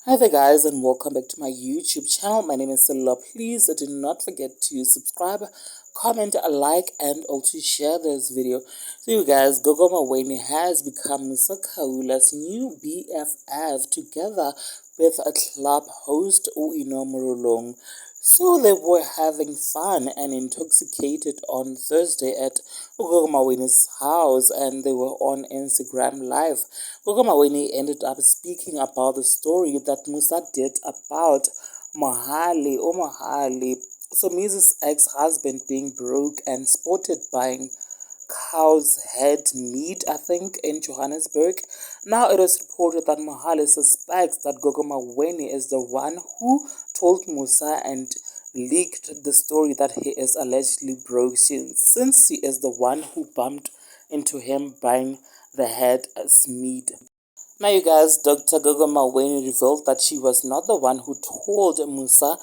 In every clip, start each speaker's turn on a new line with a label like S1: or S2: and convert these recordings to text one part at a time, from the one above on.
S1: Hi there guys, and welcome back to my YouTube channel. My name is Selula. Please do not forget to subscribe, comment, like, and also share this video. So you guys, Gogo Maweni has become Musa Kaula's new BFF together with a club host Uino Murulong. So they were having fun and intoxicated on Thursday at Gogo Maweni's house, and they were on Instagram Live. Gogo Maweni ended up speaking about the story that Musa did about Mohale. So Mrs. ex-husband being broke and spotted buying cow's head meat, I think, in Johannesburg. Now it is reported that Mohale suspects that Gogo Maweni is the one who told Musa and leaked the story that he is allegedly broke since he is the one who bumped into him buying the head as meat. Now, you guys, Dr. Gogo Maweni revealed that she was not the one who told Musa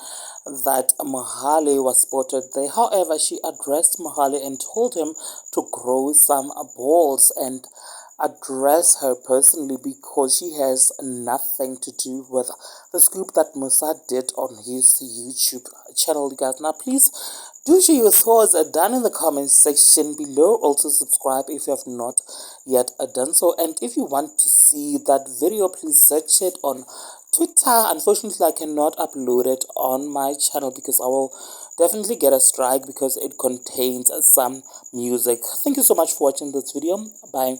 S1: that Mohale was spotted there. However, she addressed Mohale and told him to grow some balls and address her personally because she has nothing to do with the scoop that Musa did on his YouTube channel, you guys. Now, please do share your thoughts down in the comment section below. Also, subscribe if you have not yet done so. And if you want to see that video, please search it on Twitter. Unfortunately, I cannot upload it on my channel because I will definitely get a strike because it contains some music. Thank you so much for watching this video. Bye.